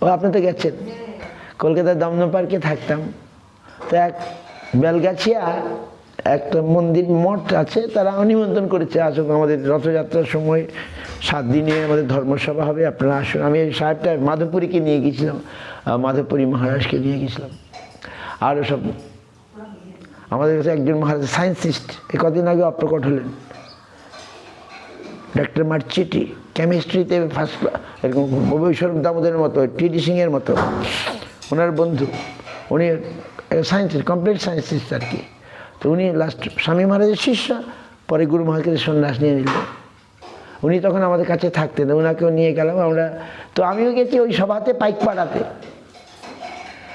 ও আপনি তো গেছেন, কলকাতার দমদম পার্কে থাকতাম। তো এক বেলগাছিয়া একটা মন্দির মঠ আছে, তারা নিমন্ত্রণ করেছে, আসুন আমাদের রথযাত্রার সময় 7 দিনে আমাদের ধর্মসভা হবে, আপনারা আসুন। আমি এই সাহেবটা মাধবপুরীকে নিয়ে গিয়েছিলাম, মাধবপুরী মহারাজকে নিয়ে গেছিলাম, আরও সব। আমাদের কাছে একজন মহারাজ সায়েন্সিস্ট এই কদিন আগে অপ্রকট হলেন, ডক্টর মার্চিটি, কেমিস্ট্রিতে ফার্স্ট ক্লাস, এরকম বৈশ্বরূপ দামোদরের মতো, টিডি সিংয়ের মতো ওনার বন্ধু। উনি সায়েন্সিস্ট, কমপ্লিট সায়েন্সিস্ট আর কি। তো উনি লাস্ট স্বামী মহারাজের শিষ্য, পরে গুরু মহারাজকে সন্ন্যাস নিয়ে নিল। উনি তখন আমাদের কাছে থাকতেন, ওনাকেও নিয়ে গেলাম আমরা। তো আমিও গেছি ওই সভাতে, পাইকপাড়াতে।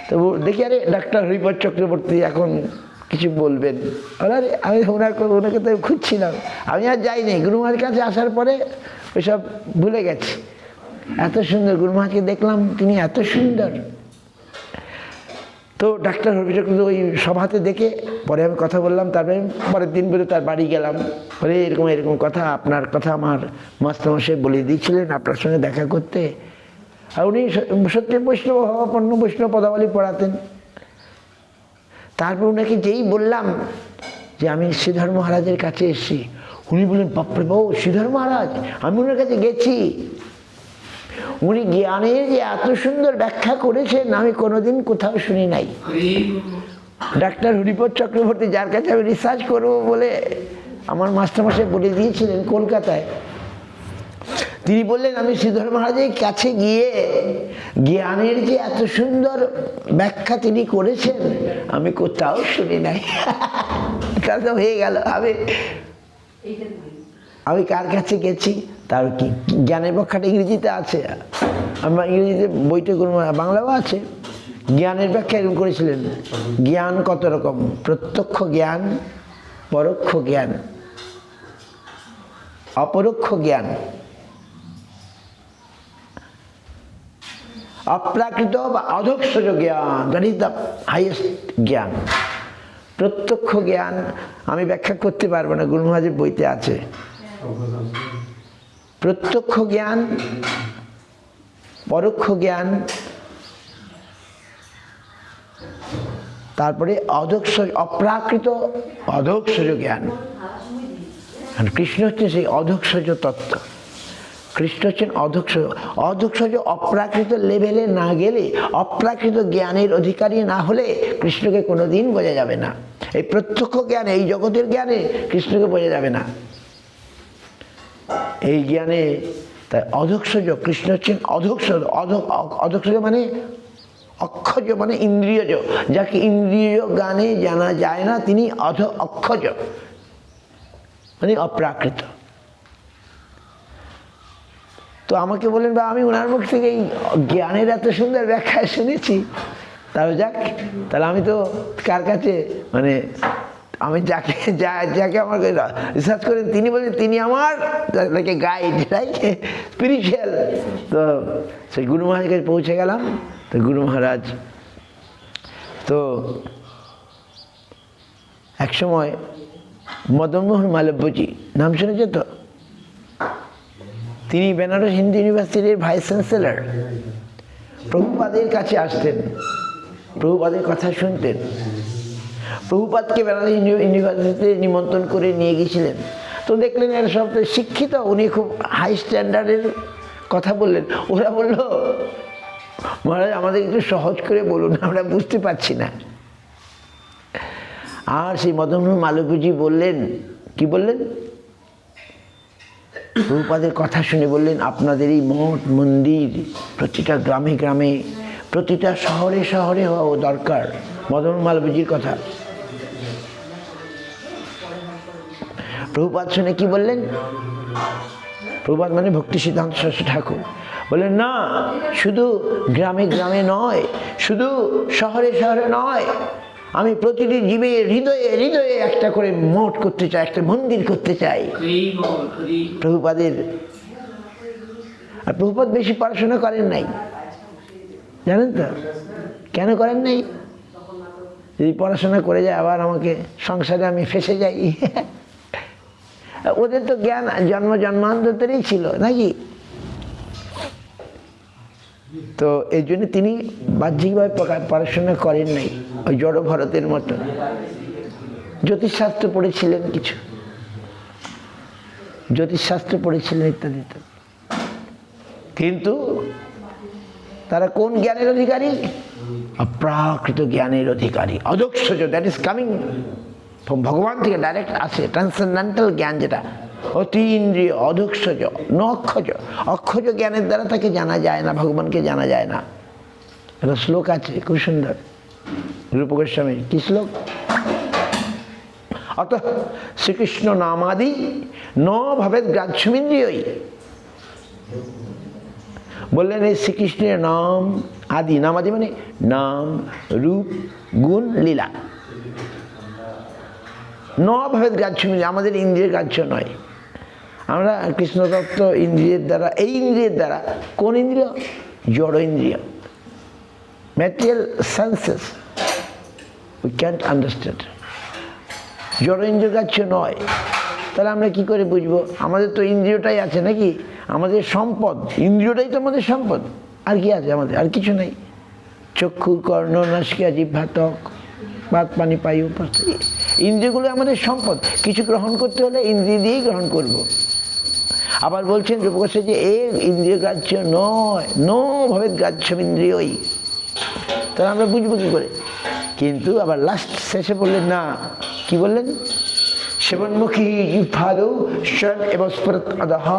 তো দেখি আরে ডাক্তার হরিপদ চক্রবর্তী এখন কিছু বলবেন। আরে আমি ওনাকে তো খুঁজছিলাম, আমি আর যাইনি। গুরু মহারাজের কাছে আসার পরে ওইসব ভুলে গেছি। এত সুন্দর গুরু মহারাজকে দেখলাম, তিনি এত সুন্দর। তো ডাক্তার হরিপদ চক্রবর্তী ওই সভাতে দেখে পরে আমি কথা বললাম। তারপরে পরের দিন বলে তার বাড়ি গেলাম, বলে এরকম এরকম কথা, আপনার কথা আমার মাস্টারমশাই বলে দিয়েছিলেন আপনার সঙ্গে দেখা করতে। আর উনি সত্যি বৈষ্ণব ভাবাপন্ন, বৈষ্ণব পদাবলী পড়াতেন। তারপর উনাকে যেই বললাম যে আমি শ্রীধর মহারাজের কাছে এসেছি, উনি বললেন বাপরে বাবু, শ্রীধর মহারাজ, আমি ওনার কাছে গেছি, উনি জ্ঞানের যে এত সুন্দর ব্যাখ্যা করেছেন আমি কোনোদিন কোথাও শুনি নাই। ডাক্তার হরিপদ চক্রবর্তী, যার কাছে আমি রিসার্চ করবো বলে আমার মাস্টারমশাই বলে দিয়েছিলেন কলকাতায়, তিনি বললেন আমি শ্রীধর মহারাজের কাছে গিয়ে জ্ঞানের যে এত সুন্দর ব্যাখ্যা তিনি করেছেন আমি কোথাও শুনি নাই। তাহলে হয়ে গেল। আমি কার কাছে গেছি, তার কি জ্ঞানের ব্যাখ্যাটা ইংরেজিতে আছে, আমার ইংরেজিতে বইটা বাংলাও আছে। জ্ঞানের ব্যাখ্যা এরকম করেছিলেন, জ্ঞান কত রকম, প্রত্যক্ষ জ্ঞান, পরোক্ষ জ্ঞান, অপরোক্ষ জ্ঞান, অপ্রাকৃত বা অধক্ষজ জ্ঞান, দ্যাট ইজ দ্য হাইয়েস্ট জ্ঞান। প্রত্যক্ষ জ্ঞান আমি ব্যাখ্যা করতে পারবো না, গুরু মহারাজের বইতে আছে। প্রত্যক্ষ জ্ঞান, পরোক্ষ জ্ঞান, তারপরে অধক্ষজ, অপ্রাকৃত অধক্ষজ জ্ঞান। কৃষ্ণ হচ্ছে সেই অধক্ষজ তত্ত্ব। কৃষ্ণ হচ্ছেন অধক্ষজ। অধক্ষজ অপ্রাকৃত লেভেলে না গেলে, অপ্রাকৃত জ্ঞানের অধিকারী না হলে কৃষ্ণকে কোনোদিন বোঝা যাবে না। এই প্রত্যক্ষ জ্ঞানে, এই জগতের জ্ঞানে কৃষ্ণকে বোঝা যাবে না। এই জ্ঞানে তাই অধক্ষজ, কৃষ্ণ হচ্ছেন অধক্ষজ। অধক্ষজ মানে অক্ষজ, মানে ইন্দ্রিয়জ, যাকে ইন্দ্রিয় জ্ঞানে জানা যায় না তিনি অক্ষজ, মানে অপ্রাকৃত। তো আমাকে বলেন বা আমি ওনার মুখ থেকে এই জ্ঞানের এত সুন্দর ব্যাখ্যা শুনেছি, তাহলে যাক, তাহলে আমি তো কার কাছে, মানে আমি যাকে আমার রিসার্চ করেন তিনি বলেন তিনি আমার like a guide, like spiritual. তো সেই গুরু মহারাজের কাছে পৌঁছে গেলাম। তো গুরু মহারাজ তো একসময় মদনমোহন মালব্যজি নাম শুনেছে তো, তিনি বেনারস হিন্দু ইউনিভার্সিটির ভাইস চ্যান্সেলর। প্রভুপাদের কাছে আসতেন, প্রভুপাদের কথা শুনতেন। প্রভুপাদকে বেনারস ইউনিভার্সিটিতে নিমন্ত্রণ করে নিয়ে গিয়েছিলেন। তো দেখলেন এরা সব শিক্ষিত, উনি খুব হাই স্ট্যান্ডার্ডের কথা বললেন। ওরা বলল মহারাজ আমাদের একটু সহজ করে বলুন, আমরা বুঝতে পারছি না। আর সেই মদনমোহন মালব্যজি বললেন, কি বললেন, প্রভুপাদের কথা শুনে বললেন আপনাদের এই মঠ মন্দির প্রতিটা গ্রামে গ্রামে, প্রতিটা শহরে শহরে হওয়া দরকার। মদনমোহন মালব্যজির কথা প্রভুপাদ শুনে কি বললেন, প্রভুপাদ মানে ভক্তি সিদ্ধান্ত সরস্বতী ঠাকুর বললেন না, শুধু গ্রামে গ্রামে নয়, শুধু শহরে শহরে নয়, আমি প্রতিটি জীবের হৃদয়ে হৃদয়ে একটা করে মঠ করতে চাই, একটা মন্দির করতে চাই। প্রভুপাদের, আর প্রভুপাদ বেশি পড়াশোনা করেন নাই, জানেন তো কেন করেন নাই? যদি পড়াশোনা করে যায় আবার আমাকে সংসারে আমি ফেসে যাই। ওদের তো জ্ঞান জন্মান্তরেই ছিল নাকি? তো এই জন্য তিনি বাহ্যিকভাবে পড়াশোনা করেন নাই, ওই জড় ভরতের মতো। জ্যোতিষশাস্ত্র পড়েছিলেন, কিছু জ্যোতিষশাস্ত্র পড়েছিলেন ইত্যাদি ইত্যাদি। কিন্তু তারা কোন জ্ঞানের অধিকারী? অপ্রাকৃত জ্ঞানের অধিকারী, অদক্ষজ, দ্যাট ইজ কামিং ভগবান থেকে ডাইরেক্ট আসে, ট্রান্সেন্ডেন্টাল জ্ঞান, যেটা অতি ইন্দ্রিয়, অদক্ষজ, ন অক্ষজ। অক্ষজ জ্ঞানের দ্বারা তাকে জানা যায় না, ভগবানকে জানা যায় না। একটা শ্লোক আছে খুব সুন্দর, রূপ গোস্বামী। কি শ্লোক? অত শ্রীকৃষ্ণ নামাদি ন ভবেদ গ্রাহ্যমিন্দ্রিয়ই। বললেন এই শ্রীকৃষ্ণের নাম আদি, নাম আদি মানে নাম, রূপ, গুণ, লীলা, ন ভবেদ গ্রাহ্যমিন্দ্রিয়, আমাদের ইন্দ্রিয়ের গ্রাহ্য নয়। আমরা কৃষ্ণ তত্ত্ব ইন্দ্রিয়ের দ্বারা, এই ইন্দ্রিয়ের দ্বারা, কোন ইন্দ্রিয়? জড় ইন্দ্রিয়, material senses, we can't understand. জড় ইন্দ্রিয় গ্রাহ্য নয়। তাহলে আমরা কি করে বুঝবো? আমাদের তো ইন্দ্রিয়টাই আছে নাকি, আমাদের সম্পদ ইন্দ্রিয়টাই তো আমাদের সম্পদ। আর কি আছে আমাদের? আর কিছু নেই। চক্ষু, কর্ণ, নাসিকা, জিহ্বা, ত্বক, বাত, পানি, পায়ু, ইন্দ্রিয়গুলো আমাদের সম্পদ। কিছু গ্রহণ করতে হলে ইন্দ্রিয় দিয়েই গ্রহণ করব। আবার বলছেন রূপকোষে যে এ ইন্দ্রিয় গ্রাহ্য নয়, ন ভবেদ গ্রাহ্যমিন্দ্রিয়ই। তাহলে আমরা বুঝবো কি করে? কিন্তু আবার লাস্ট শেষে বললেন না, কি বললেন? সেবনমুখী জিহ্বাদৌ শন এবং স্ফুরৎ অধঃ।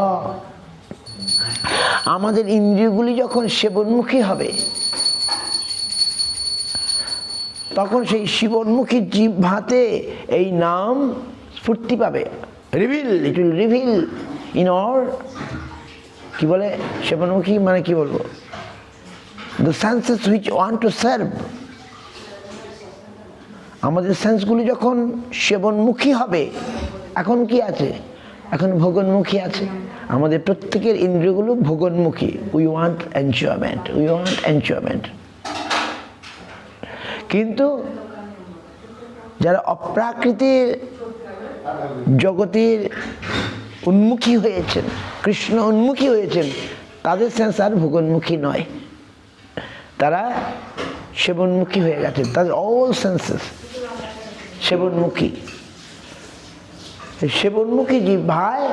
আমাদের ইন্দ্রিয়গুলি যখন সেবনমুখী হবে, তখন সেই শিবন্মুখী জিহ্বাতে এই নাম স্ফূর্তি পাবে, reveal, it will reveal in or, কি বলে সেবনমুখী মানে কি বলবো, the senses which want to serve. আমাদের সেন্সগুলি যখন সেবনমুখী হবে, এখন কি আছে? এখন ভোগনমুখী আছে। আমাদের প্রত্যেকের ইন্দ্রিয়গুলো ভোগনমুখী। We want enjoyment, we want enjoyment. কিন্তু যারা অপ্রাকৃতিক জগতের উন্মুখী হয়েছেন, কৃষ্ণ উন্মুখী হয়েছেন, তাদের সেন্স আর ভোগোন্মুখী নয়, তারা সেবনমুখী হয়ে গেছেন। তাদের অল সেন্সেস সেবনমুখী। সেবনমুখী জিহ্বায়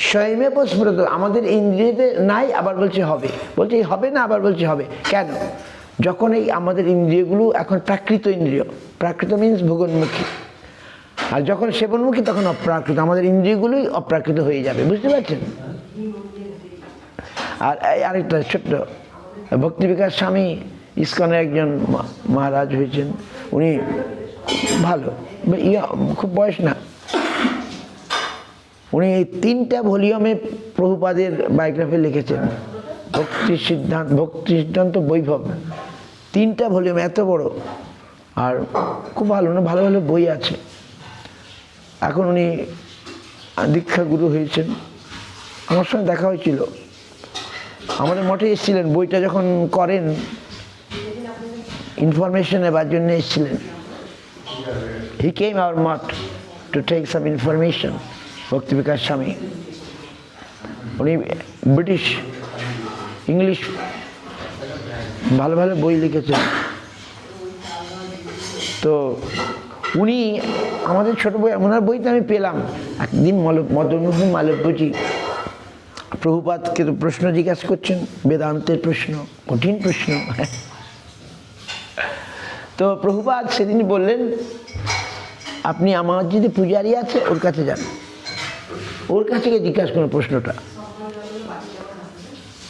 স্বয়মেব স্ফুরত। আমাদের ইন্দ্রিয়তে নাই, আবার বলছে হবে, বলছে হবে না, আবার বলছে হবে। কেন? যখন এই আমাদের ইন্দ্রিয়গুলো এখন প্রাকৃত ইন্দ্রিয়, প্রাকৃত মিন্স ভোগোন্মুখী, আর যখন সেবনমুখী তখন অপ্রাকৃত, আমাদের ইন্দ্রিয়গুলোই অপ্রাকৃত হয়ে যাবে। বুঝতে পারছেন? আর আরেকটা ছোট্ট, ভক্তি বিকাশ স্বামী ইস্কনের একজন মহারাজ হয়েছেন। উনি ভালো, খুব বয়স না, উনি এই 3টা ভলিউমে প্রভুপাদের বায়োগ্রাফি লিখেছেন। ভক্তি সিদ্ধান্ত বৈভব, 3টা ভলিউম, এত বড়, আর খুব ভালো না, ভালো ভালো বই আছে। এখন উনি দীক্ষা গুরু হয়েছেন। আমার সঙ্গে দেখা হয়েছিল, আমাদের মঠে এসেছিলেন। বইটা যখন করেন ইনফরমেশন নেবার জন্য এসেছিলেন। He came our math to take some information. Bhakti Bikash স্বামী, উনি ব্রিটিশ, ইংলিশ ভালো ভালো বই লিখেছেন। তো উনি আমাদের ছোট বই, ওনার বইতে আমি পেলাম একদিন মদনমোহন মালব্যজি প্রভুপাদকে তো প্রশ্ন জিজ্ঞাসা করছেন, বেদান্তের প্রশ্ন, কঠিন প্রশ্ন। তো প্রভুপাদ সেদিন বললেন, আপনি আমার যদি পূজারি আছে ওর কাছে যান, ওর কাছে গিয়ে জিজ্ঞাসা করুন প্রশ্নটা।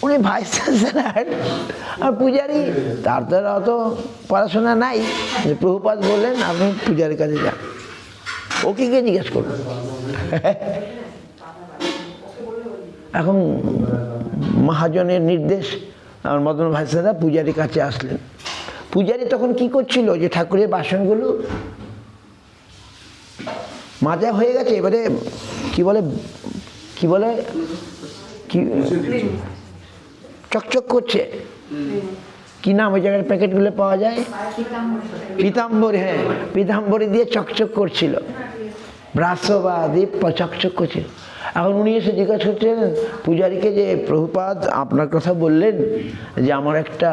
উনি ভাইস চ্যান্সেলার আর পূজারি, তার দ্বারা অত পড়াশোনা নাই। প্রভুপাদ বললেন আপনি পূজারির কাছে যান, ওকে গিয়ে জিজ্ঞেস করুন। এখন মহাজনের নির্দেশ, আমার মদন ভাইসারা পূজারির কাছে আসলেন। পূজারি তখন কি করছিল, যে ঠাকুরের বাসনগুলো মাজা হয়ে গেছে, এবারে কি বলে কি চকচক করছে, কি নাম ওই জায়গার প্যাকেটগুলো পাওয়া যায়, পীতাম্বরী। হ্যাঁ, পীতাম্বরী দিয়ে চকচক করছিল, ব্রাশ বা দীপ চকচক করছিল। এখন উনি এসে জিজ্ঞাসা করছেন পূজারীকে যে প্রভুপাদ আপনার কথা বললেন যে আমার একটা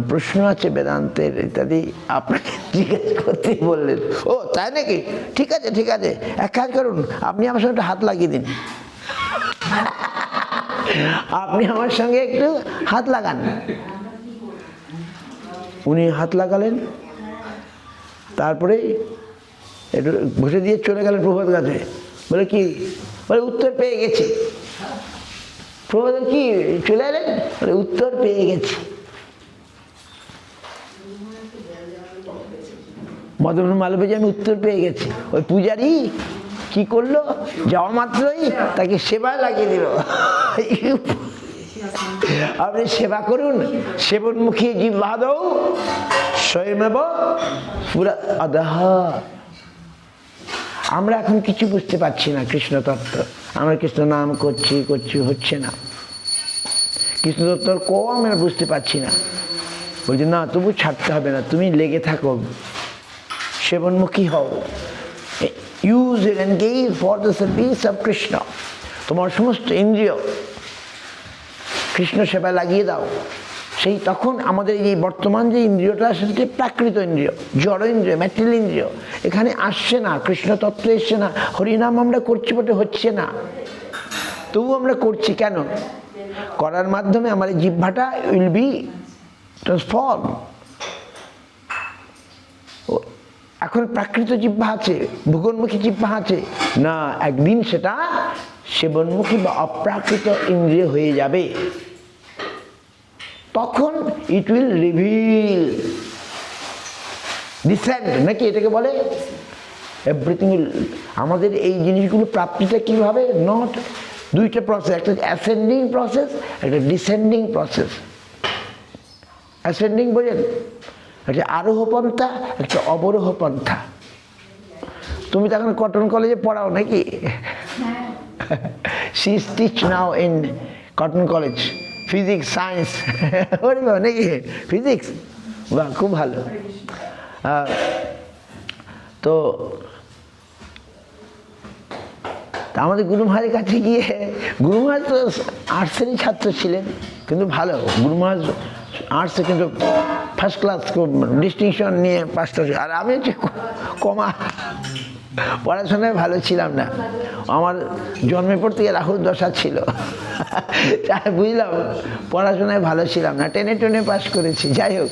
প্রশ্ন আছে বেদান্তের ইত্যাদি, আপনাকে জিজ্ঞেস করতে বললেন। ও তাই নাকি? ঠিক আছে ঠিক আছে, এক কাজ করুন, আপনি আমার সঙ্গে একটা হাত লাগিয়ে দিন। আপনি আমার সঙ্গে একটু হাত লাগান। উনি হাত লাগালেন, তারপরে একটু বসে দিয়ে চলে গেলেন প্রভুপাদ কাছে। বলে কি? বলে উত্তর পেয়ে গেছি। প্রভুপাদ কি চলে এলেন? বলে উত্তর পেয়ে গেছি। মদন মালব্য আমি উত্তর পেয়ে গেছি। ওই পূজারি কি করলো? যাওয়া মাত্রই তাকে সেবায় লাগিয়ে দিল। আপনি সেবা করুন, সেবনমুখী জিহ্বাদৌ স্বয়মেব পুরা আদাহ। আমরা এখন কিছু বুঝতে পারছি না কৃষ্ণ তত্ত্ব। আমরা কৃষ্ণ নাম করছি হচ্ছে না। কৃষ্ণ তত্ত্বর কো আমরা বুঝতে পারছি না। বলছি না, তবু ছাড়তে হবে না, তুমি লেগে থাকো, সেবনমুখী হও, use and engage for the service of Krishna. তোমার সমস্ত ইন্দ্রিয় কৃষ্ণ সেবায় লাগিয়ে দাও। সেই তখন আমাদের এই বর্তমান যে ইন্দ্রিয়টা, সেটা প্রাকৃত ইন্দ্রিয়, জড় ইন্দ্রিয়, ম্যাটেরিয়াল ইন্দ্রিয়, এখানে আসছে না, কৃষ্ণ তত্ত্ব এসছে না। হরিনাম আমরা করছি বটে, হচ্ছে না, তবু আমরা করছি কেন? করার মাধ্যমে আমার এই জিহ্বাটা উইল বি ট্রান্সফর্ম। এখন প্রাকৃত জিহ্বা আছে, ভোগোন্মুখী জিহ্বা আছে না, একদিন সেটা সেবনমুখী বা অপ্রাকৃত ইন্দ্রিয় হয়ে যাবে। তখন ইট উইল রিভিল, ডিসেন্ড নাকি এটাকে বলে, এভরিথিং উইল। আমাদের এই জিনিসগুলো প্রাপ্তিটা কীভাবে? নট দুইটা প্রসেস, একটা অ্যাসেন্ডিং প্রসেস, একটা ডিসেন্ডিং প্রসেস। অ্যাসেন্ডিং বোঝেন? একটা আরোহ পন্থা, একটা অবরোহ পন্থা। তুমি তো এখন কটন কলেজে পড়াও নাকি? She is teach now in cotton college, physics science. নাকি ফিজিক্স? বাহ, খুব ভালো। তো আমাদের গুরু মহারাজের কাছে গিয়ে, গুরু মহারাজ তো আর্টসেরই ছাত্র ছিলেন, কিন্তু ভালো। গুরু মহারাজ আর্টসে কিন্তু ফার্স্ট ক্লাস ডিস্টিংশন নিয়ে পাস করছে, আর আমি হচ্ছে কমা, পড়াশোনায় ভালো ছিলাম না। আমার জন্মের পর থেকে রাহুর দশা ছিল, তাই বুঝলাম পড়াশোনায় ভালো ছিলাম না, টেনে টেনে পাস করেছি। যাই হোক,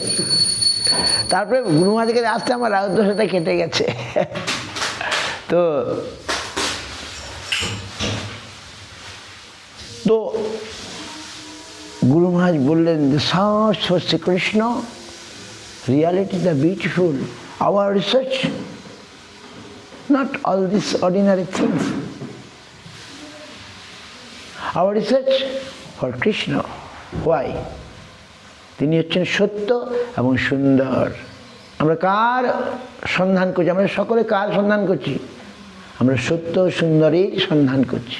তারপরে গুরু মহারাজের কাছে আসতে আমার রাহুর দশাটা কেটে গেছে। তো তো গুরু মহারাজ বললেন, the source for Sri Krishna, reality the beautiful, our research, not all these ordinary things. Our research for Krishna. Why? তিনি হচ্ছেন সত্য এবং সুন্দর। আমরা কার সন্ধান করছি? আমরা সকলে কার সন্ধান করছি? আমরা সত্য সুন্দরের সন্ধান করছি।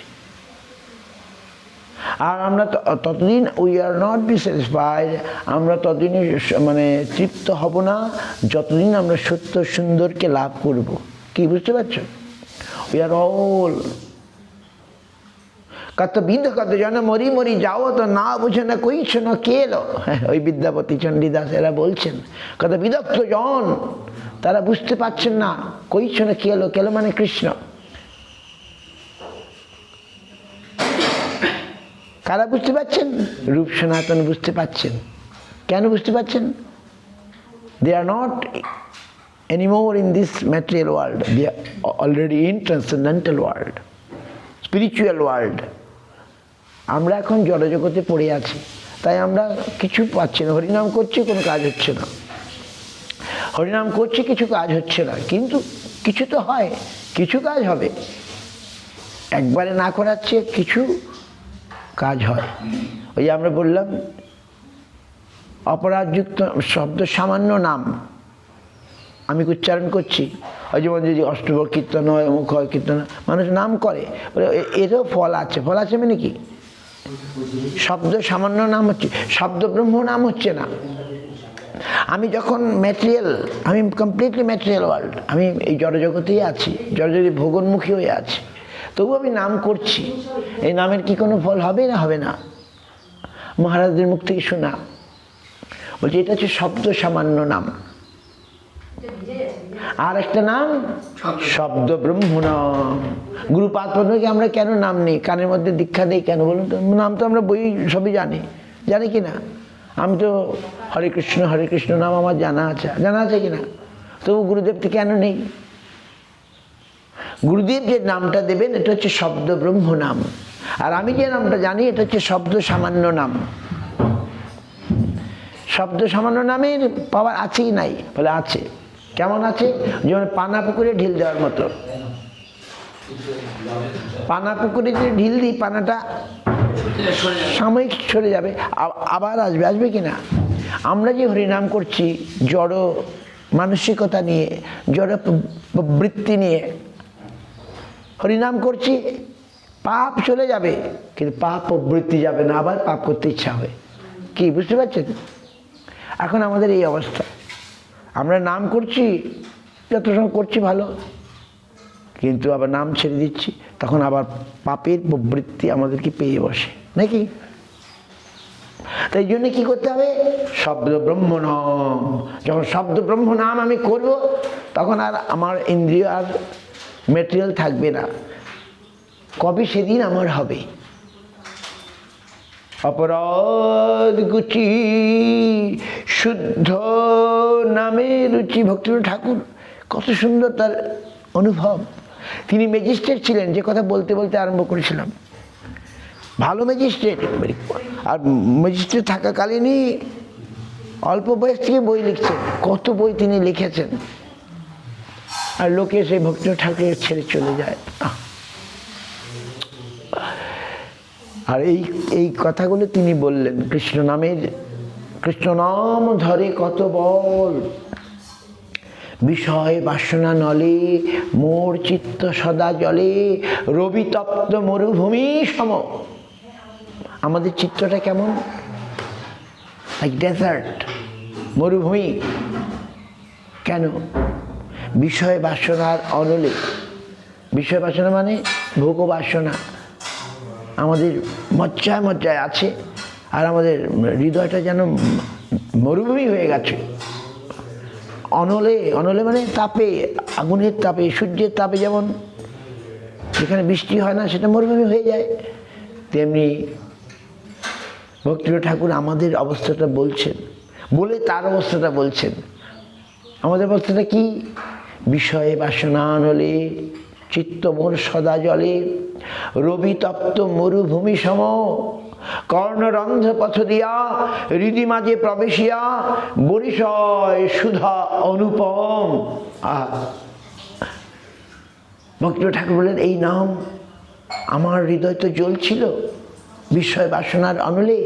আর আমরা ততদিন we are not be satisfied, আমরা ততদিনই মানে তৃপ্ত হব না যতদিন আমরা সত্য সুন্দরকে লাভ করব। কি বুঝতে পারছো? উই আর অল কত বিধ কত জন মরি মরি যাও, তো না বুঝে না কইছ না কে এলো। ওই বিদ্যাপতি চণ্ডীদাস এরা বলছেন, কত বিদগ্ধ জন, তারা বুঝতে পারছেন না, কইছ না কে এলো। কেলো মানে কৃষ্ণ। কারা বুঝতে পারছেন? রূপ সনাতন বুঝতে পারছেন। কেন বুঝতে পারছেন? They are not anymore in this material world, they are already in transcendental world, spiritual world. আমরা এখন জড়জগতে পড়ে আছি, তাই আমরা কিছু পাচ্ছি না। হরিনাম করছি, কোনো কাজ হচ্ছে না। হরিনাম করছি, কিছু কাজ হচ্ছে না, কিন্তু কিছু তো হয়, কিছু কাজ হবে। একবারে না করাচ্ছে, কিছু কাজ হয়। ওই যে আমরা বললাম অপরাধযুক্ত শব্দ, সামান্য নাম আমি উচ্চারণ করছি, ওই যেমন যদি অষ্টভর কীর্তন হয়, অমুক হয় কীর্তন, মানুষ নাম করে, এরও ফল আছে। ফল আছে মানে কি? শব্দ সামান্য নাম হচ্ছে, শব্দ ব্রহ্ম নাম হচ্ছে না। আমি যখন ম্যাটেরিয়াল, আমি কমপ্লিটলি ম্যাটেরিয়াল ওয়ার্ল্ড, আমি এই জড়জগতেই আছি, জড়জগতে ভোগোন্মুখী হয়ে আছি। তবু আমি নাম করছি, এই নামের কি কোনো ফল হবে না হবে না? মহারাজদের মুখ থেকে শোনা, বলছে এটা হচ্ছে শব্দ সামান্য নাম। আর একটা নাম শব্দ ব্রহ্ম নাম। গুরুপাদ পদ্মকে আমরা কেন নাম নেই, কানের মধ্যে দীক্ষা দেই কেন বলুন তো? নাম তো আমরা বই সবই জানি কি না? আমি তো হরে কৃষ্ণ নাম আমার জানা আছে কি না? তবু গুরুদেবকে কেন নেই? গুরুদেব যে নামটা দেবেন এটা হচ্ছে শব্দ ব্রহ্ম নাম, আর আমি যে নামটা জানি এটা হচ্ছে শব্দ সামান্য নাম। শব্দ সামান্য নামের পাওয়ার আছেই নাই? বলে আছে। কেমন আছে? যেমন পানা পুকুরে ঢিল দেওয়ার মতো। পানা পুকুরে যদি ঢিল দিই, পানাটা সাময়িক সরে যাবে, আবার আসবে কি না? আমরা যে হরিনাম করছি জড় মানসিকতা নিয়ে, জড় বৃত্তি নিয়ে হরিনাম করছি, পাপ চলে যাবে কিন্তু পাপ প্রবৃত্তি যাবে না, আবার পাপ করতে ইচ্ছা হবে। কি বুঝতে পারছেন? এখন আমাদের এই অবস্থা, আমরা নাম করছি, যত সময় করছি ভালো, কিন্তু আবার নাম ছেড়ে দিচ্ছি, তখন আবার পাপের প্রবৃত্তি আমাদেরকে পেয়ে বসে নাকি? তাই জন্য কি করতে হবে? শব্দ ব্রহ্ম নাম। যখন শব্দ ব্রহ্ম নাম আমি করব, তখন আর আমার ইন্দ্রিয় আর মেটেরিয়াল থাকবে না। কবে সেদিন আমার হবে? অপরাধ গুচি শুদ্ধ নামে রুচি। ভক্তিনাথ ঠাকুর কত সুন্দর তার অনুভব। তিনি ম্যাজিস্ট্রেট ছিলেন, যে কথা বলতে বলতে আরম্ভ করেছিলাম। ভালো ম্যাজিস্ট্রেট, আর ম্যাজিস্ট্রেট থাকাকালীনই অল্প বয়স থেকে বই লিখছেন। কত বই তিনি লিখেছেন, আর লোকে সেই ভক্তিনাথ ঠাকুরের ছেড়ে চলে যায়। আর এই কথাগুলো তিনি বললেন, কৃষ্ণ নাম ধরে কত বল, বিষয় বাসনা নলে মোর চিত্ত সদা জলে, রবি তপ্ত মরুভূমি সম। আমাদের চিত্রটা কেমন? লাইক ডেজার্ট, মরুভূমি। কেন? বিষয় বাসনার অনলে। বিষয় বাসনা মানে ভোগ বাসনা আমাদের মজ্জায় আছে, আর আমাদের হৃদয়টা যেন মরুভূমি হয়ে গেছে। অনলে মানে তাপে, আগুনের তাপে, সূর্যের তাপে যেমন যেখানে বৃষ্টি হয় না সেটা মরুভূমি হয়ে যায়, তেমনি ভক্তিনাথ ঠাকুর আমাদের অবস্থাটা বলছেন, বলে তার অবস্থাটা বলছেন। আমাদের অবস্থাটা কি? বিষয়ে বাসনা নলে চিত্ত মোর সদা জলে, রবি তপ্ত মরুভূমি সম, কর্ণরন্ধ্র পথ দিয়া হৃদি মাঝে প্রবেশিয়া, বরিশয় সুধা অনুপম। ভক্তিনাথ ঠাকুর বলেন, এই নাম আমার হৃদয় তো জ্বলছিল বিষয় বাসনার অনলে,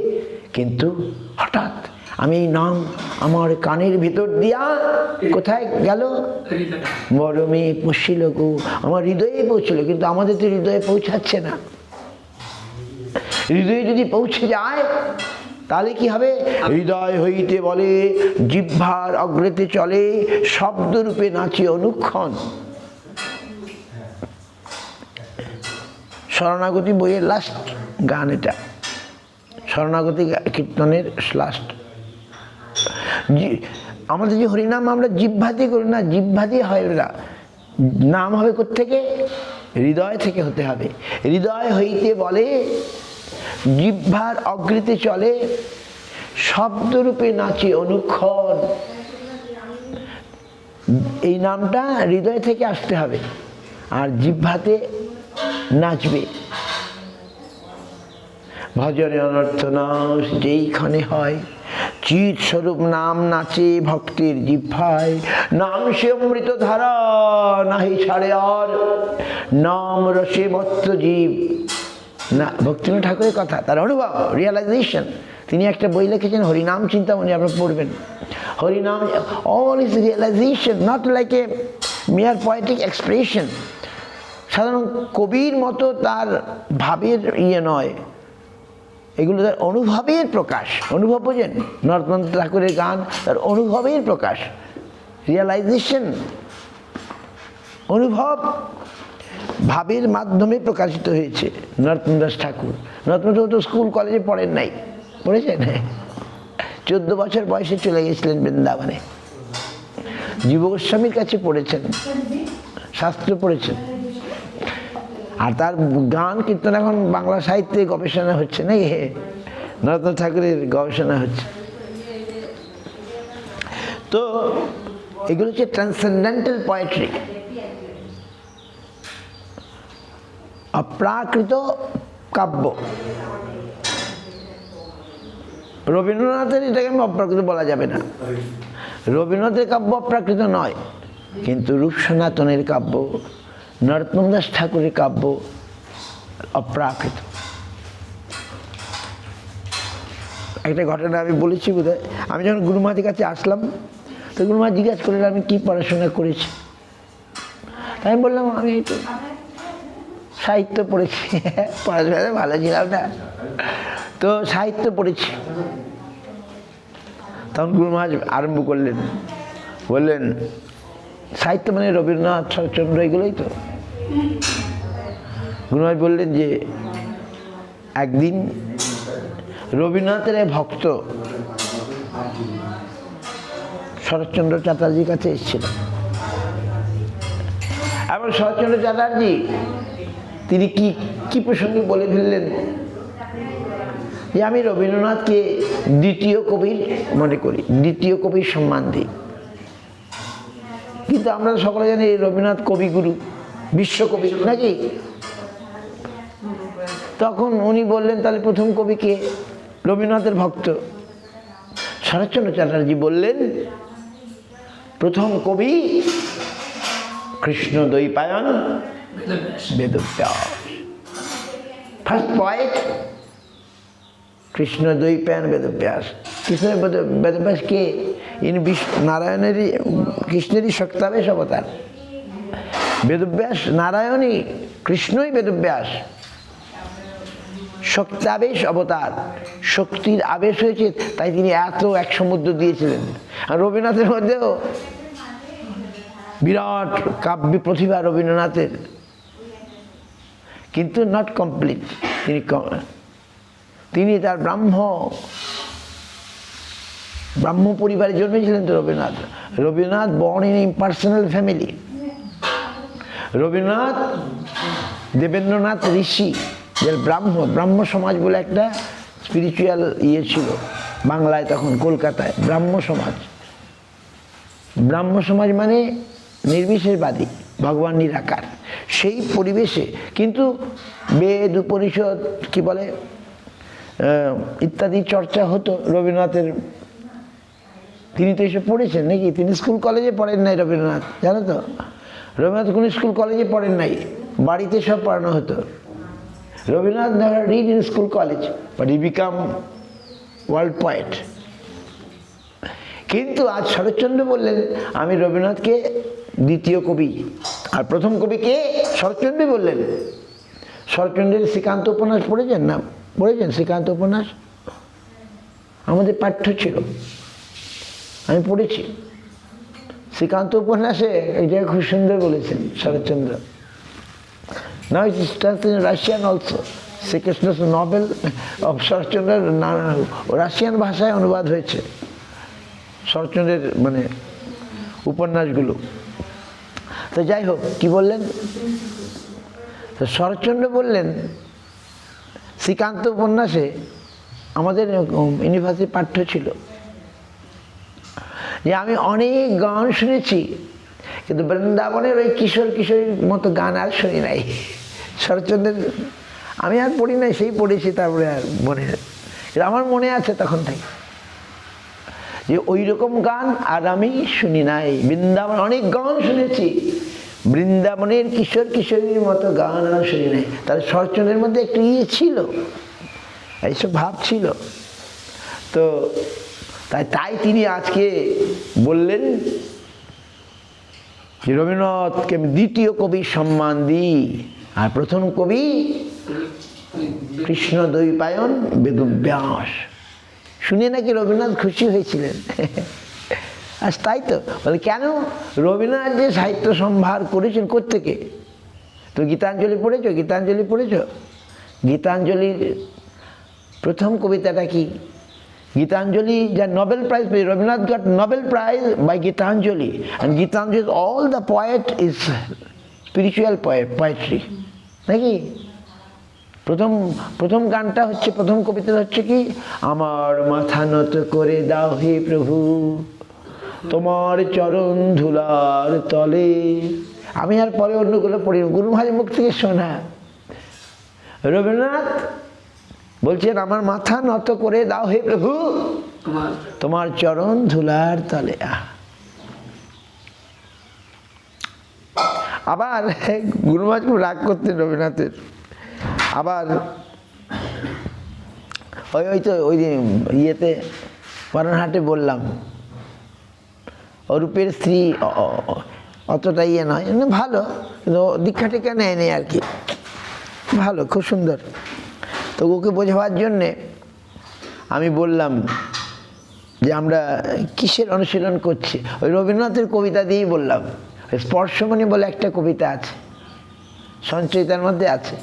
কিন্তু হঠাৎ আমি এই নাম আমার কানের ভিতর দিয়া কোথায় গেল? মরমে পশিল গো, আমার হৃদয়ে পৌঁছল। কিন্তু আমাদের তো হৃদয়ে পৌঁছাচ্ছে না। হৃদয়ে যদি পৌঁছে যায় তাহলে কি হবে? হৃদয় হইতে বলে জিহ্বার অগ্রেতে চলে, শব্দরূপে নাচে অনুক্ষণ। শরণাগতি বইয়ের লাস্ট গান এটা, শরণাগতি কীর্তনের লাস্ট। আমাদের যে হরিনাম আমরা জিহ্বাতে করি না, জিহ্বাতে হয় না, নাম হবে কোত্থেকে? হৃদয় থেকে হতে হবে। হৃদয় হইতে বলে জিহ্বার অগ্রেতে চলে, শব্দরূপে নাচে অনুক্ষণ। এই নামটা হৃদয় থেকে আসতে হবে, আর জিহ্বাতে নাচবে। ভজনে অনর্থ নাশ যেইখানে হয়, চিৎ স্বরূপ নাম নাচে ভক্তির জিহ্বায়। নাম সে অমৃত ধারা, নাহি ছাড়ে আর, নাম রসে মত্ত জীব। না, ভক্তিনাথ ঠাকুরের কথা, তার অনুভব, রিয়েলাইজেশন। তিনি একটা বই লিখেছেন হরিনাম চিন্তামণি, আপনারা পড়বেন। Harinam all is realization, not like a mere poetic expression. সাধারণ কবির মতো তার ভাবের নয়, এগুলো তার অনুভবের প্রকাশ। অনুভব বোঝেন? নরোত্তম ঠাকুরের গান তার অনুভবের প্রকাশ, রিয়েলাইজেশন, অনুভব। ভাবের মাধ্যমে প্রকাশিত হয়েছে নরোত্তম দাস ঠাকুর। নরোত্তম ঠাকুর তো স্কুল কলেজে পড়েন নাই, পড়েছেন? 14 বছর বয়সে চলে গেছিলেন বৃন্দাবনে। জীব গোস্বামীর কাছে পড়েছেন, শাস্ত্র পড়েছেন। আর তার গান কীর্তন এখন বাংলা সাহিত্যে গবেষণা হচ্ছে নাকি? নরোত্তম ঠাকুরের গবেষণা হচ্ছে। তো এগুলো হচ্ছে ট্রান্সেন্ডেন্টাল পোয়েট্রি, অপ্রাকৃত কাব্য। রবীন্দ্রনাথের এটাকে আমি অপ্রাকৃত বলা যাবে না। রবীন্দ্রনাথের কাব্য অপ্রাকৃত নয়, কিন্তু রূপ সনাতনের কাব্য, নরোত্তম দাস ঠাকুরের কাব্য অপ্রাকৃত। একটা ঘটনা আমি বলেছি বোধহয়। আমি যখন গুরুমাদের কাছে আসলাম, তো গুরুমা জিজ্ঞাসা করলেন আমি কি পড়াশোনা করেছি। তাই আমি বললাম আমি একটু সাহিত্য পড়েছি। পড়াশোনাতে ভালো ছিলাম না, তো সাহিত্য পড়েছি। তখন গুরুমা আরম্ভ করলেন, বললেন সাহিত্য মানে রবীন্দ্রনাথ, শরৎচন্দ্র, এগুলোই তো। গুরুমা বললেন যে একদিন রবীন্দ্রনাথের ভক্ত শরৎচন্দ্র চ্যাটার্জির কাছে এসেছিল, এবং শরৎচন্দ্র চ্যাটার্জি তিনি কি প্রসঙ্গে বলে ফেললেন যে আমি রবীন্দ্রনাথকে দ্বিতীয় কবির মনে করি, দ্বিতীয় কবির সম্মান দিই। কিন্তু আমরা সকলে জানি রবীন্দ্রনাথ কবিগুরু, বিশ্বকবি নাকি? তখন উনি বললেন তাহলে প্রথম কবি কে? রবীন্দ্রনাথের ভক্ত শরৎচন্দ্র চ্যাটার্জি বললেন প্রথম কবি কৃষ্ণদ্বৈপায়ন বেদব্যাস। First poet Krishnadvaipayana Vedavyasa. কৃষ্ণ বেদব্যাস কে? ইনি নারায়ণেরই, কৃষ্ণেরই শক্তাবেশ অবতার। বেদব্যাস নারায়ণই, কৃষ্ণই বেদব্যাস, শক্তাবেশ অবতার। শক্তির আবেশ হয়েছে, তাই তিনি এত এক সমুদ্র দিয়েছিলেন। আর রবীন্দ্রনাথের মধ্যেও বিরাট কাব্য প্রতিভা রবীন্দ্রনাথের, কিন্তু নট কমপ্লিট। তিনি তার ব্রাহ্ম পরিবারে জন্মেছিলেন তো Rabindranath. Rabindranath born in impersonal family. Rabindranath Debendranath ঋষি, যে ব্রাহ্ম সমাজ বলে একটা স্পিরিচুয়াল ইয়ে ছিল বাংলায় তখন, কলকাতায় ব্রাহ্ম সমাজ। ব্রাহ্ম সমাজ মানে নির্বিশেষবাদী, ভগবান নিরাকার। সেই পরিবেশে কিন্তু বেদ, উপনিষদ, কি বলে, ইত্যাদি চর্চা হতো রবীন্দ্রনাথের। তিনি তো এসব পড়েছেন নাকি? তিনি স্কুল কলেজে পড়েন নাই রবীন্দ্রনাথ, জানো তো? রবীন্দ্রনাথ কোনো স্কুল কলেজে পড়েন নাই, বাড়িতে সব পড়ানো হতো। Rabindranath never read in school college, but he become world poet. কিন্তু আজ শরৎচন্দ্র বললেন আমি রবীন্দ্রনাথকে দ্বিতীয় কবি, আর প্রথম কবি কে? শরৎচন্দ্র বললেন। শরৎচন্দ্রের শ্রীকান্ত উপন্যাস পড়েছেন না? পড়েছেন শ্রীকান্ত উপন্যাস? আমাদের পাঠ্য ছিল, আমি পড়েছি। শ্রীকান্ত উপন্যাসে এই জায়গায় খুব সুন্দর বলেছেন Saratchandra. Now it is translated in Russian also. Sri Krishna's novel of Saratchandra Russian ভাষায় অনুবাদ হয়েছে শরৎচন্দ্রের মানে উপন্যাসগুলো। তো যাই হোক, কি বললেন? তো শরৎচন্দ্র বললেন শ্রীকান্ত উপন্যাসে আমাদের ইউনিভার্সিটি পাঠ্য ছিল যে আমি অনেক গান শুনেছি, কিন্তু বৃন্দাবনের ওই কিশোরীর মতো গান আর শুনি নাই। শরৎচন্দ্রের আমি আর পড়ি নাই, সেই পড়েছি, তারপরে আর মনে, আমার মনে আছে তখন থেকে যে ওই রকম গান আর আমি শুনি নাই। বৃন্দাবন অনেক গান শুনেছি, বৃন্দাবনের কিশোরীর মতো গান আর শুনি নাই। তাহলে শরৎচন্দ্রের মধ্যে একটু ইয়ে ছিল, এইসব ভাব ছিল। তো তাই তিনি আজকে বললেন যে রবীন্দ্রনাথকে আমি দ্বিতীয় কবির সম্মান দিই, আর প্রথম কবি কৃষ্ণদ্বৈপায়ন বেদব্যাস। শুনে নাকি রবীন্দ্রনাথ খুশি হয়েছিলেন। আর তাই তো বলে, কেন? রবীন্দ্রনাথ যে সাহিত্য সম্ভার করেছেন কোত্থেকে? তো গীতাঞ্জলি পড়েছো? গীতাঞ্জলি পড়েছো? গীতাঞ্জলির প্রথম কবিতাটা কি? গীতাঞ্জলি যা নোবেল প্রাইজ পেয়ে, Rabindranath got Nobel prize by Gitanjali, and Gitanjali all the poet is spiritual poetry, নাকি? প্রথম গানটা হচ্ছে, প্রথম কবিতাটা হচ্ছে কি, আমার মাথা নত করে দাও হে প্রভু তোমার চরণ ধুলার তলে। আমি আর পরে অন্যগুলো পড়ি, গুরু মহারাজের মুখ থেকে শোনা। রবীন্দ্রনাথ বলছেন আমার মাথা নত করে দাও হে প্রভু তোমার চরণ ধুলার তলে। আবার গুরু মহারাজ খুব রাগ করতেন রবীন্দ্রনাথের। আবার ওই ইয়েতে বারানহাটে বললাম, অরূপের স্ত্রী অতটা ইয়ে নয়, ভালো, কিন্তু দীক্ষা টিক্ষা নেয়নি আর কি, ভালো, খুব সুন্দর। তো ওকে বোঝাবার জন্যে আমি বললাম যে আমরা কিসের অনুশীলন করছি, ওই রবীন্দ্রনাথের কবিতা দিয়েই বললাম। স্পর্শমণি বলে একটা কবিতা আছে, সঞ্চয়িতার মধ্যে আছে।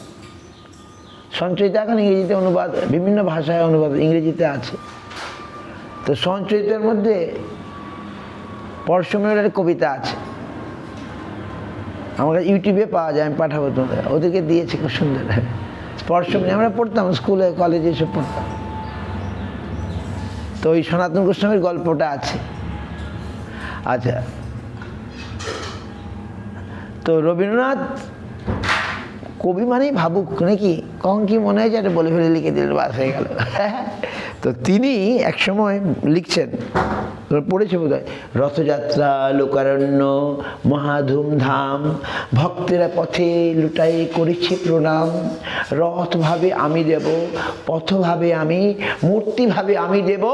সঞ্চয়িতা এখন ইংরেজিতে অনুবাদ, বিভিন্ন ভাষায় অনুবাদ, ইংরেজিতে আছে। তো সঞ্চয়িতার মধ্যে স্পর্শমণির কবিতা আছে, আমরা ইউটিউবে পাওয়া যায়, আমি পাঠাবো তোমাদের, ওদেরকে দিয়েছি, খুব সুন্দর। স্পর্শমণি আমরা পড়তাম স্কুলে কলেজে এসব পড়তাম। তো ওই সনাতন গোস্বামীর গল্পটা আছে। আচ্ছা, তো রবীন্দ্রনাথ কবি মানেই ভাবুক, নাকি? কখন কি মনে হয়েছে এটা বলে ফেলে লিখে দিলেন, বাস হয়ে গেল। তো তিনি একসময় লিখছেন, পড়েছে বোধ হয়, রথযাত্রা লোকারণ্য মহাধুমধাম, ভক্তেরা পথে লুটাই করেছে প্রণাম, রথ ভাবে আমি দেব, পথ ভাবে আমি, মূর্তি ভাবে আমি দেব,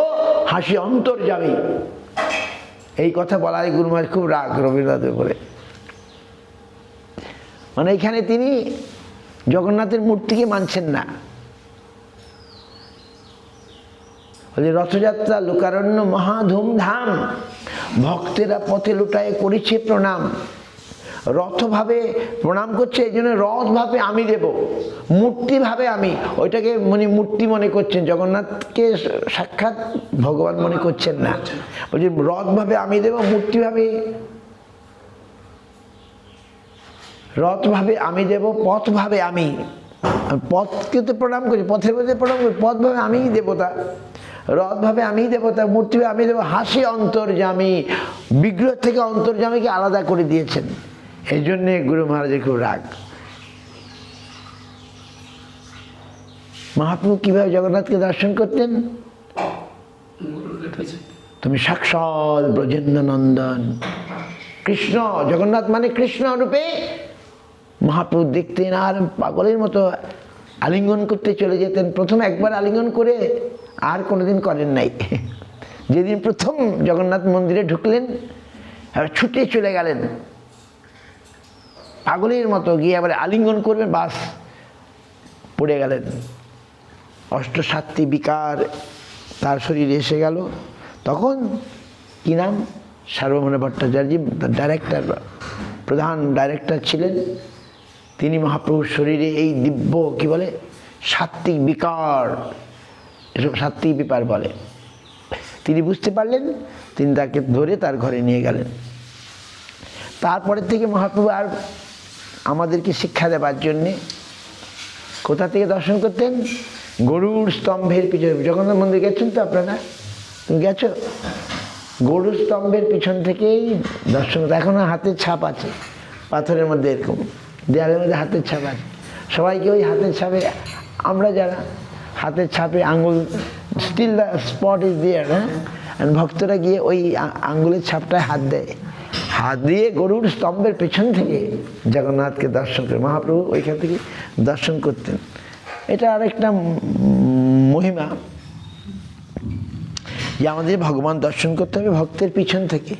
হাসি অন্তর্যামী। এই কথা বলার গুরু মহারাজ খুব রাগ রবীন্দ্রনাথের উপরে। মানে এখানে তিনি জগন্নাথের মূর্তিকে মানছেন না। রথযাত্রা লোকারণ্য মহা ধুমধাম, ভক্তেরা পথে লুটায় করেছে প্রণাম। রথ ভাবে প্রণাম করছে, এই জন্য রথ ভাবে আমি দেব, মূর্তি ভাবে আমি, ওইটাকে মূর্তি মনে করছেন, জগন্নাথকে সাক্ষাৎ ভগবান মনে করছেন না। বলছি রথ ভাবে আমি দেব, মূর্তি ভাবে, রথ ভাবে আমি দেব, পথ ভাবে আমি, পথকে তো প্রণাম করি, পথের মধ্যে প্রণাম করি, পথ ভাবে আমিই দেবতা, রথ ভাবে আমিই দেবতা, মূর্তি ভাবে আমি দেব, হাসি অন্তর্যামী। বিগ্রহ থেকে অন্তর্যামীকে আলাদা করে দিয়েছেন, এই জন্যে গুরু মহারাজের খুব রাগ। মহাপ্রভু কিভাবে জগন্নাথকে দর্শন করতেন? তুমি সাক্ষাৎ ব্রজেন্দ্র নন্দন কৃষ্ণ, জগন্নাথ মানে কৃষ্ণ রূপে মহাপ্রভু দেখতেন, আর পাগলের মতো আলিঙ্গন করতে চলে যেতেন। প্রথম একবার আলিঙ্গন করে আর কোনোদিন করেন নাই। যেদিন প্রথম জগন্নাথ মন্দিরে ঢুকলেন, ছুটে চলে গেলেন পাগলের মতো, গিয়ে আবার আলিঙ্গন করবেন, বাস পড়ে গেলেন। অষ্টসাত্ত্বিক বিকার তার শরীরে এসে গেল। তখন কি নাম, সার্বভৌম ভট্টাচার্য ডাইরেক্টর, প্রধান ডাইরেক্টর ছিলেন, তিনি মহাপ্রভুর শরীরে এই দিব্য কি বলে সাত্ত্বিক বিকার, এসব সাত্ত্বিক বিকার বলে, তিনি বুঝতে পারলেন, তিনি তাকে ধরে তার ঘরে নিয়ে গেলেন। তারপরের থেকে মহাপ্রভু আর আমাদেরকে শিক্ষা দেবার জন্যে কোথা থেকে দর্শন করতেন? গরুর স্তম্ভের পিছনে। জগন্নাথ মন্দির গেছেন তো আপনারা? তুমি গেছো? গরুর স্তম্ভের পিছন থেকেই দর্শন করতে। এখনও হাতের ছাপ আছে পাথরের মধ্যে, এরকম দেয়ালের মধ্যে হাতের ছাপ আছে। সবাইকে ওই হাতের ছাপে, আমরা যারা হাতের ছাপে আঙ্গুল, still the spot is there, হ্যাঁ, ভক্তরা গিয়ে ওই আঙ্গুলের ছাপটায় হাত দেয়, হাত দিয়ে গরুর স্তম্ভের পেছন থেকে জগন্নাথকে দর্শন করে মহাপ্রভু ওইখান থেকে দর্শন করতেন। এটা আরেকটা মহিমা যে আমাদের ভগবান দর্শন করতে হবে ভক্তের পিছন থেকে,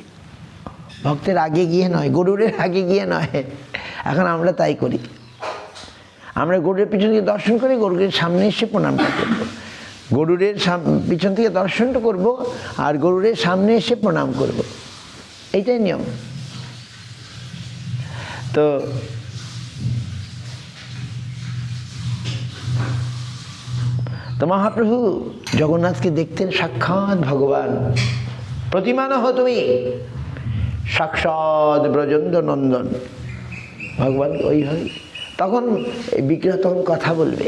ভক্তের আগে গিয়ে নয়, গরুরের আগে গিয়ে নয়। এখন আমরা তাই করি, আমরা গরুরের পিছন থেকে দর্শন করি, গরুরের সামনে এসে প্রণামটা করব, গরুরের পিছন থেকে দর্শনটা করব আর গরুরের সামনে এসে প্রণাম করব, এইটাই নিয়ম। তো তো মহাপ্রভু জগন্নাথকে দেখতেন সাক্ষাৎ ভগবান। প্রতিমা নহ তুমি, সাক্ষাৎ ব্রজেন্দ্র নন্দন। ভগবান ওই হয়। তখন এই বিগ্রহ তখন কথা বলবে,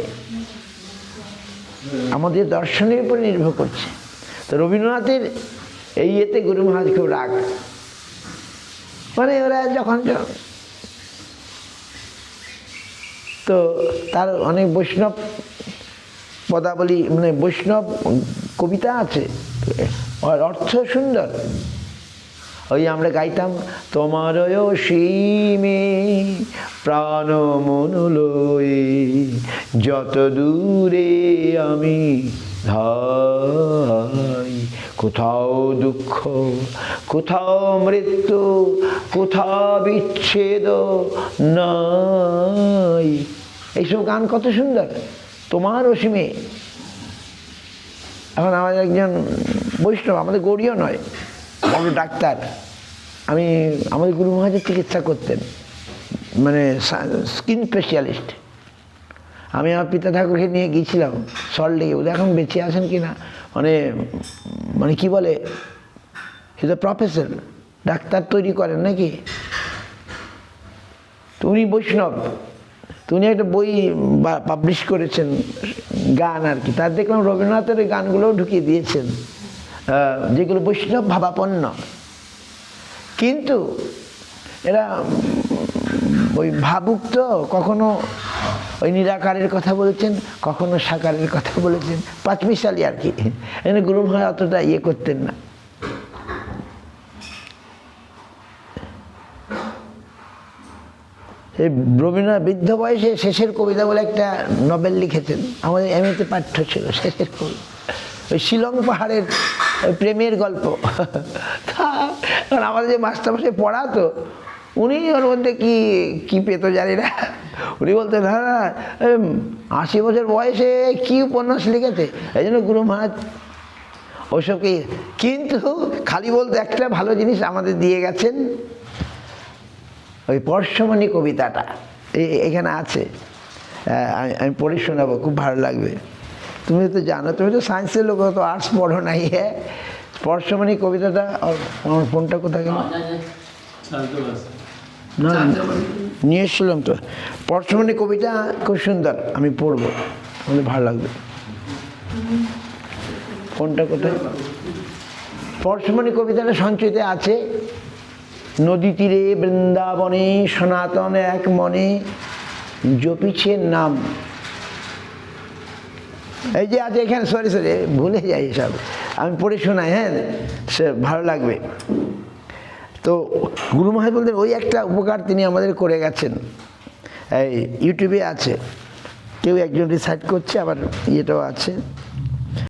আমাদের দর্শনের উপর নির্ভর করছে। তো রবীন্দ্রনাথের এই ইয়েতে গুরু মহারাজ খুব রাগ, মানে ওরা যখন তো তার অনেক বৈষ্ণব পদাবলী, মানে বৈষ্ণব কবিতা আছে, অর্থ সুন্দর। ওই আমরা গাইতাম, তোমার সীমে প্রাণ মনোলয়ে যত দূরে আমি ধাই, কোথাও দুঃখ, কোথাও মৃত্যু, কোথাও বিচ্ছেদ নাই। এইসব গান কত সুন্দর, তোমার অসীমে। এখন আমাদের একজন বৈষ্ণব, আমাদের গৌড়ীয় নয়, বড় ডাক্তার, আমাদের গুরু মহারাজের চিকিৎসা করতেন, মানে স্কিন স্পেশালিস্ট। আমি আমার পিতা ঠাকুরকে নিয়ে গিয়েছিলাম সল্টলেকে, ওদের এখন বেঁচে আছেন কি না, মানে কি বলে, ইজ এ প্রফেসর, ডাক্তার তৈরি করেন নাকি। তো উনি বৈষ্ণব, তো উনি একটা বই পাবলিশ করেছেন গান আর কি, তার দেখলাম রবীন্দ্রনাথের ওই গানগুলোও ঢুকিয়ে দিয়েছেন, যেগুলো বৈষ্ণব ভাবাপন্ন। কিন্তু এরা ওই ভাবুক, তো কখনো ওই নিরাকারের কথা বলেছেন, কখনো সাকারের কথা বলেছেন, পাঁচমিশালি আর কি। এখানে গুরু মহারাজ অতটা ইয়ে করতেন না। এই রবীন্দ্রনাথ বৃদ্ধ বয়সে শেষের কবিতা বলে একটা নভেল লিখেছেন, আমাদের এমএতে পাঠ্য ছিল শেষের কবিতা, ওই শিলং পাহাড়ের ওই প্রেমের গল্প। কারণ আমাদের যে মাস্টারমশাই পড়াতো, উনি ওর মধ্যে কি পেত জানি না, উনি বলতেন হ্যাঁ 80 বছর বয়সে কি উপন্যাস লিখেছে। এই জন্য গুরু মহারাজ ওইসবকে, কিন্তু খালি বলতে একটা ভালো জিনিস আমাদের দিয়ে গেছেন, ওই পরশমণি কবিতাটা এখানে আছে, আমি পড়ে শোনাবো, খুব ভালো লাগবে। তুমি তো জানো, তুমি তো সায়েন্সের লোক, তো আর্টস পড়ো নাই। হ্যাঁ, পরশমণি কবিতাটা, আমার ফোনটা কোথায় গেল, না নিয়ে এসেছিলাম তো। পরশমণি কবিতা খুব সুন্দর, আমি পড়বো, আমাদের ভালো লাগবে। ফোনটা কোথায়? পরশমণি কবিতাটা সঞ্চয়তে আছে। নদী তীরে বৃন্দাবনে সনাতন এক মনে জপিছে নাম। এই যে আছে এখানে, সরি ভুলে যাই সব, আমি পড়ে শোনাই, হ্যাঁ সে ভালো লাগবে। তো গুরু মহারাজ বলতেন, ওই একটা উপকার তিনি আমাদের করে গেছেন। এই ইউটিউবে আছে, কেউ একজন রিসার্চ করছে, আবার ইয়েটাও আছে।